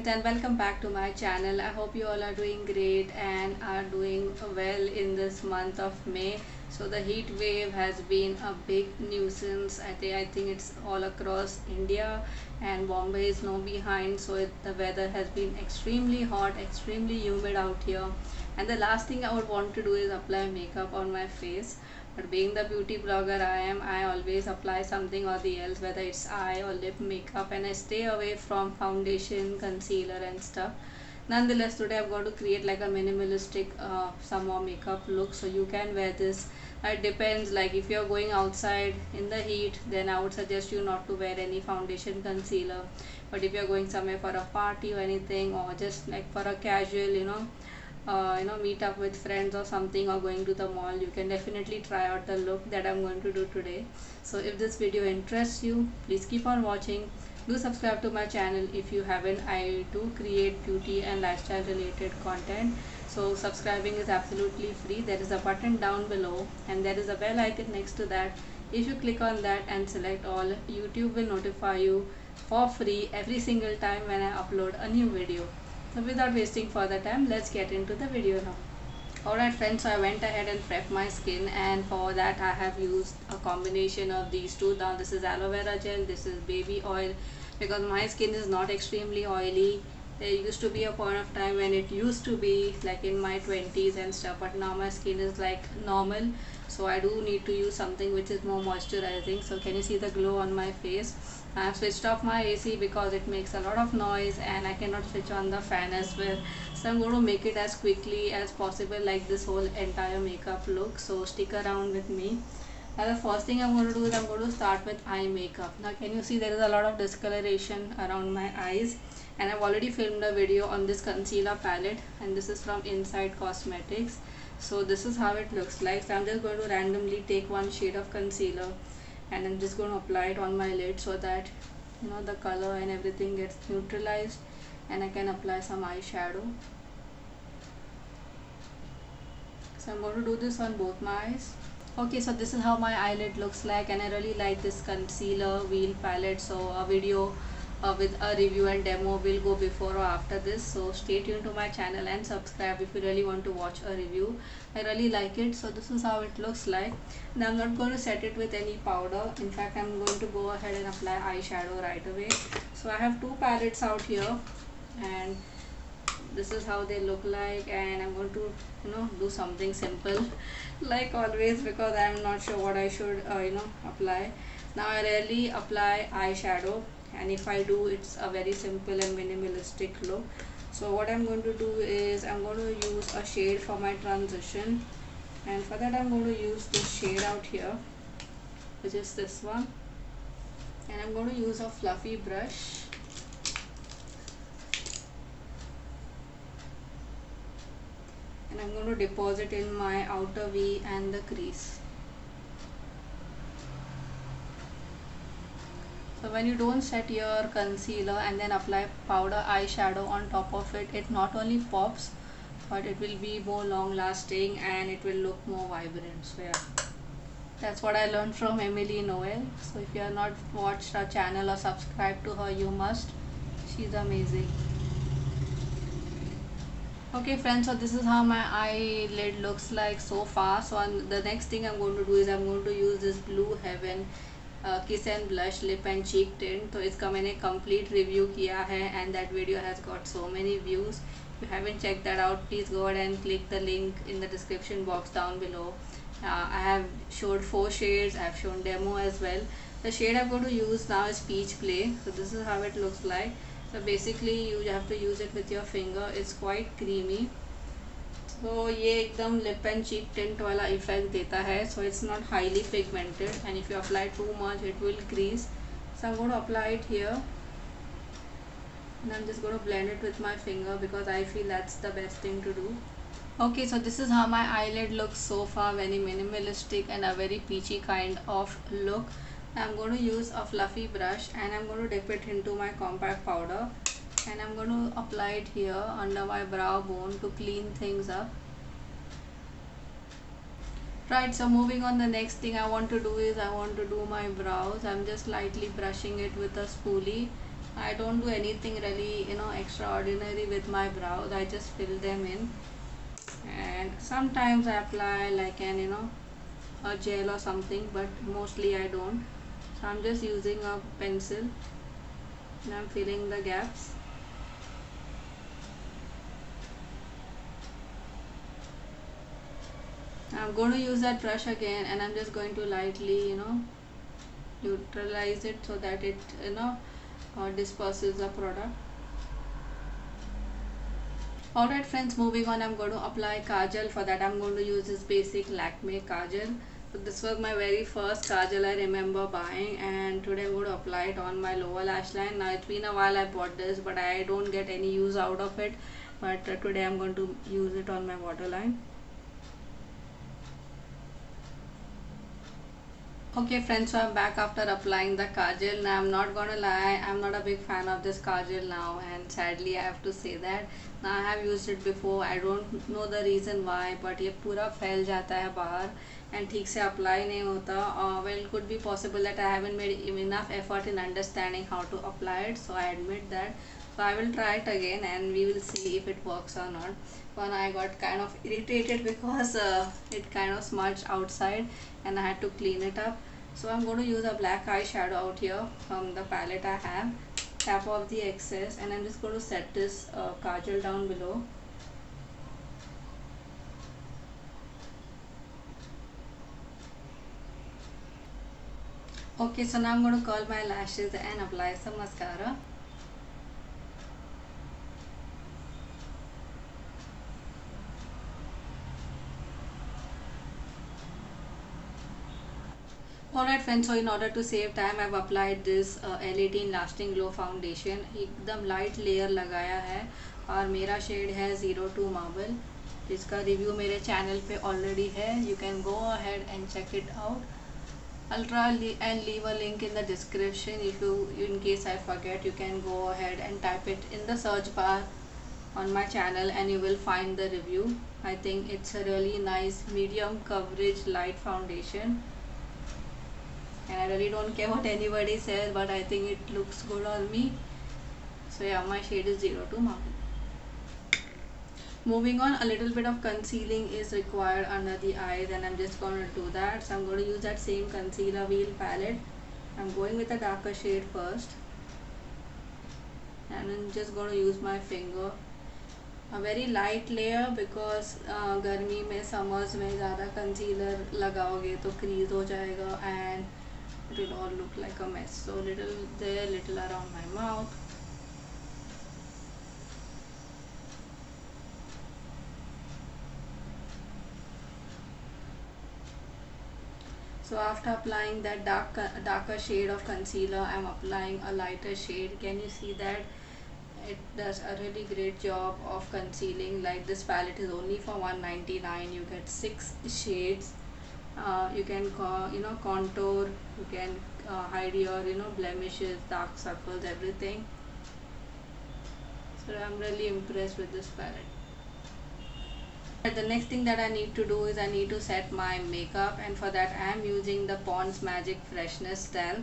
friends, and welcome back to my channel. I hope you all are doing great and are doing well in this month of May. So the heat wave has been a big nuisance. I think it's all across India, and Bombay is no behind. So the weather has been extremely hot, extremely humid out here. And the last thing I would want to do is apply makeup on my face. But being the beauty blogger I am, I always apply something or the else, whether it's eye or lip makeup, and I stay away from foundation, concealer and stuff. Nonetheless, today I'm going to create like a minimalistic summer makeup look. So you can wear this. It depends, like if you're going outside in the heat, then I would suggest you not to wear any foundation, concealer. But if you're going somewhere for a party or anything, or just like for a casual, meet up with friends or something, or going to the mall, you can definitely try out the look that I'm going to do today. So if this video interests you, please keep on watching. Do subscribe to my channel if you haven't. I do create beauty and lifestyle related content, so subscribing is absolutely free. There is a button down below and there is a bell icon next to that. If you click on that and select all, YouTube will notify you for free every single time when I upload a new video. So without wasting further time, let's get into the video now. Alright friends, so I went ahead and prepped my skin, and for that I have used a combination of these two. Now this is aloe vera gel, this is baby oil, because my skin is not extremely oily. There used to be a point of time when it used to be like in my 20s and stuff, but now my skin is like normal. So I do need to use something which is more moisturizing. So can you see the glow on my face? I have switched off my AC because it makes a lot of noise and I cannot switch on the fan as well. So I'm going to make it as quickly as possible, like this whole entire makeup look. So stick around with me. Now the first thing I'm going to do is I'm going to start with eye makeup. Now can you see there is a lot of discoloration around my eyes, and I've already filmed a video on this concealer palette, and this is from Inside Cosmetics. So this is how it looks like. So I'm just going to randomly take one shade of concealer and I'm just going to apply it on my lid so that the color and everything gets neutralized, and I can apply some eyeshadow. So I'm going to do this on both my eyes. Okay, so this is how my eyelid looks like, and I really like this concealer wheel palette. So a video with a review and demo will go before or after this, so stay tuned to my channel and subscribe if you really want to watch a review. I really like it. So this is how it looks like. Now I'm not going to set it with any powder. In fact, I'm going to go ahead and apply eyeshadow right away. So I have two palettes out here, and this is how they look like, and I'm going to do something simple like always, because I'm not sure what I should apply. Now I rarely apply eyeshadow, and if I do, it's a very simple and minimalistic look. So what I'm going to do is I'm going to use a shade for my transition, and for that I'm going to use this shade out here, which is this one, and I'm going to use a fluffy brush. And I'm going to deposit in my outer V and the crease. So when you don't set your concealer and then apply powder eyeshadow on top of it, it not only pops, but it will be more long lasting and it will look more vibrant. So yeah, that's what I learned from Emily Noel. So if you have not watched her channel or subscribed to her, you must. She's amazing. Okay friends, so this is how my eyelid looks like so far. So the next thing I'm going to do is I'm going to use this Blue Heaven Kiss and Blush Lip and Cheek Tint. So it's come in a complete review kiya hai, and that video has got so many views. If you haven't checked that out, please go ahead and click the link in the description box down below. I have showed 4 shades. I have shown demo as well. The shade I'm going to use now is Peach Play. So this is how it looks like. So basically you have to use it with your finger. It's quite creamy. So ये एकदम lip and cheek tint वाला effect देता है. So it's not highly pigmented, and if you apply too much it will crease. So I'm going to apply it here, and I'm just going to blend it with my finger because I feel that's the best thing to do. Okay, so this is how my eyelid looks so far. Very minimalistic and a very peachy kind of look. I'm going to use a fluffy brush and I'm going to dip it into my compact powder, and I'm going to apply it here under my brow bone to clean things up. Right, so moving on, the next thing I want to do is I want to do my brows. I'm just lightly brushing it with a spoolie, I don't do anything really, extraordinary with my brows. I just fill them in, and sometimes I apply like a gel or something, but mostly I don't. So I'm just using a pencil and I'm filling the gaps. I'm going to use that brush again, and I'm just going to lightly, neutralize it so that it, disperses the product. Alright friends, moving on, I'm going to apply Kajal. For that I'm going to use this basic Lakme Kajal. So this was my very first Kajal I remember buying, and today I'm going to apply it on my lower lash line. Now it's been a while I bought this, but I don't get any use out of it. But today I'm going to use it on my waterline. Okay friends, so I'm back after applying the kajal. Now I'm not gonna lie, I'm not a big fan of this kajal now, and sadly I have to say that. Now I have used it before, I don't know the reason why, but ये पूरा फैल जाता है बाहर and ठीक से apply नहीं होता. Well, it could be possible that I haven't made enough effort in understanding how to apply it, so I admit that. So I will try it again and we will see if it works or not. One, I got kind of irritated because it kind of smudged outside and I had to clean it up. So I'm going to use a black eyeshadow out here from the palette I have. Tap off the excess and I'm just going to set this kajal down below. Okay, so now I'm going to curl my lashes and apply some mascara. Alright friends, so in order to save time, I've applied this L18 Lasting Glow Foundation. एकदम light layer लगाया है और मेरा shade है 02 Marble, जिसका review मेरे channel पे already है. You can go ahead and check it out. I'll try and leave a link in the description. If you, in case I forget, you can go ahead and type it in the search bar on my channel and you will find the review. I think it's a really nice medium coverage light foundation. And I really don't care what anybody says, but I think it looks good on me. So yeah, my shade is 02 Marble. Moving on, a little bit of concealing is required under the eyes and I'm just going to do that. So I'm going to use that same concealer wheel palette. I'm going with a darker shade first and I'm just going to use my finger. A very light layer because गर्मी में summers में ज़्यादा concealer लगाओगे तो crease हो जाएगा and it will all look like a mess. So little there, little around my mouth. So after applying that darker shade of concealer, I am applying a lighter shade. Can you see that? It does a really great job of concealing. Like this palette is only for $1.99. You get 6 shades. You can contour, you can hide your blemishes, dark circles, everything. So I'm really impressed with this palette. The next thing that I need to do is I need to set my makeup, and for that I am using the Pond's Magic Freshness Talc.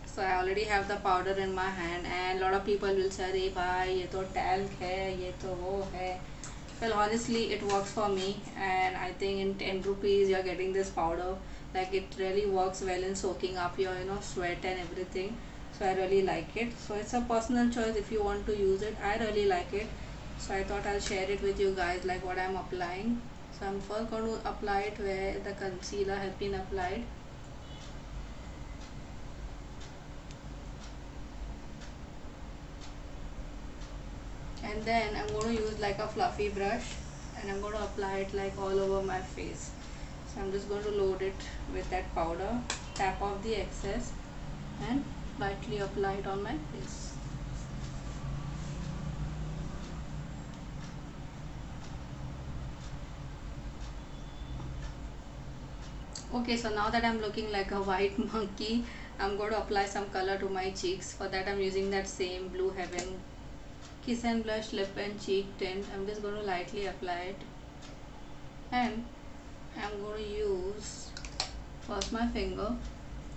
So I already have the powder in my hand and a lot of people will say अरे भाई ये तो talc है, ये तो वो है. Well, honestly it works for me and I think in 10 rupees you're getting this powder. Like it really works well in soaking up your sweat and everything. So I really like it. So it's a personal choice if you want to use it. I really like it. So I thought I'll share it with you guys like what I'm applying. So I'm first going to apply it where the concealer has been applied. And then I'm going to use like a fluffy brush and I'm going to apply it like all over my face. So I'm just going to load it with that powder, tap off the excess and lightly apply it on my face. Okay, so now that I'm looking like a white monkey, I'm going to apply some color to my cheeks. For that I'm using that same Blue Heaven Kiss and Blush Lip and Cheek Tint. I'm just going to lightly apply it and I'm going to use first my finger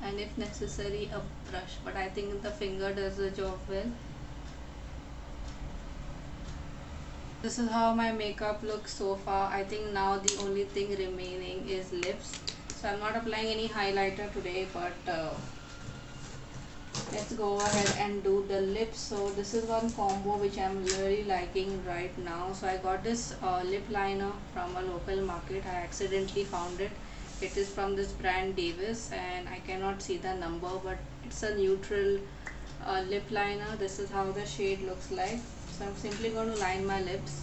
and if necessary a brush, but I think the finger does the job well. This is how my makeup looks so far. I think now the only thing remaining is lips. So I'm not applying any highlighter today, but let's go ahead and do the lips. So this is one combo which I'm really liking right now. So I got this lip liner from a local market. I accidentally found it. It is from this brand Davis, and I cannot see the number, but it's a neutral lip liner. This is how the shade looks like. So I'm simply going to line my lips.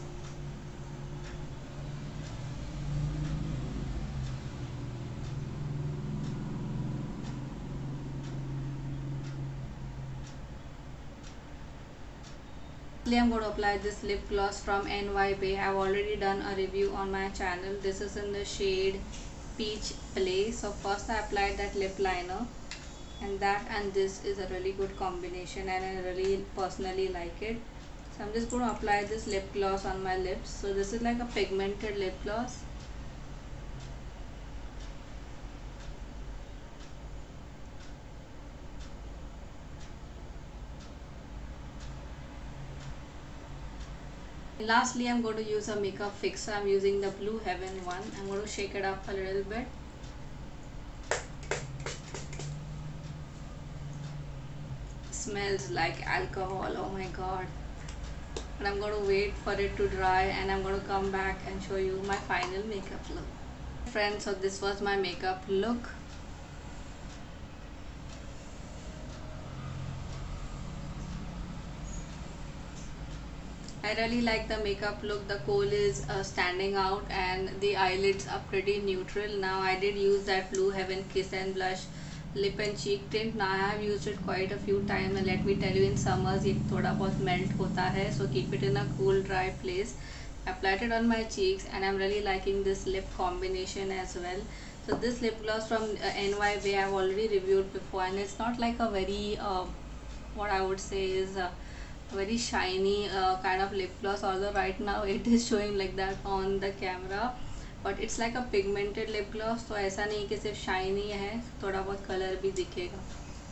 I'm going to apply this lip gloss from NY Bay. I've already done a review on my channel. This is in the shade Peach Play. So first I applied that lip liner, and that and this is a really good combination, and I really personally like it. So I'm just going to apply this lip gloss on my lips. So this is like a pigmented lip gloss. Lastly, I'm going to use a makeup fixer. I'm using the Blue Heaven one. I'm going to shake it up a little bit. Smells like alcohol, oh my god. And I'm going to wait for it to dry, and I'm going to come back and show you my final makeup look. Friends, so this was my makeup look. I really like the makeup look. The kohl is standing out, and the eyelids are pretty neutral. Now I did use that Blue Heaven Kiss and Blush lip and cheek tint. Now I have used it quite a few times, and let me tell you, in summers it thoda bahut melt hota hai, so keep it in a cool dry place. I applied it on my cheeks, and I'm really liking this lip combination as well. So this lip gloss from NY Bay I've already reviewed before, and it's not like a very what I would say is very shiny kind of lip gloss, although right now it is showing like that on the camera, but it's like a pigmented lip gloss. तो ऐसा नहीं कि सिर्फ shiny है, थोड़ा बहुत color भी दिखेगा.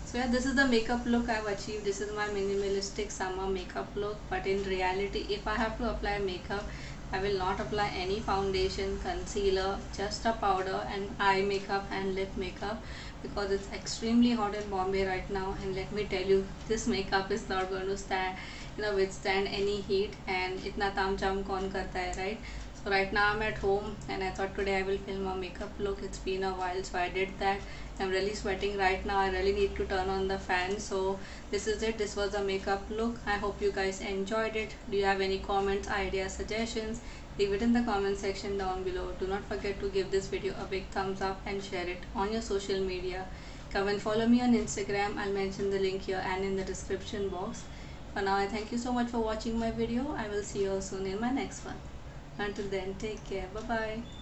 So yeah, this is the makeup look I've achieved. This is my minimalistic summer makeup look. But in reality, if I have to apply makeup, I will not apply any foundation, concealer, just a powder and eye makeup and lip makeup, because it's extremely hot in Bombay right now. And let me tell you, this makeup is not going to withstand any heat. And itna tam jam kaun karta hai, right? So right now I'm at home, and I thought today I will film a makeup look. It's been a while, so I did that. I'm really sweating right now. I really need to turn on the fan. So this is it. This was a makeup look. I hope you guys enjoyed it. Do you have any comments, ideas, suggestions? Leave it in the comment section down below. Do not forget to give this video a big thumbs up and share it on your social media. Come and follow me on Instagram. I'll mention the link here and in the description box. For now, I thank you so much for watching my video. I will see you all soon in my next one. Until then, take care. Bye bye.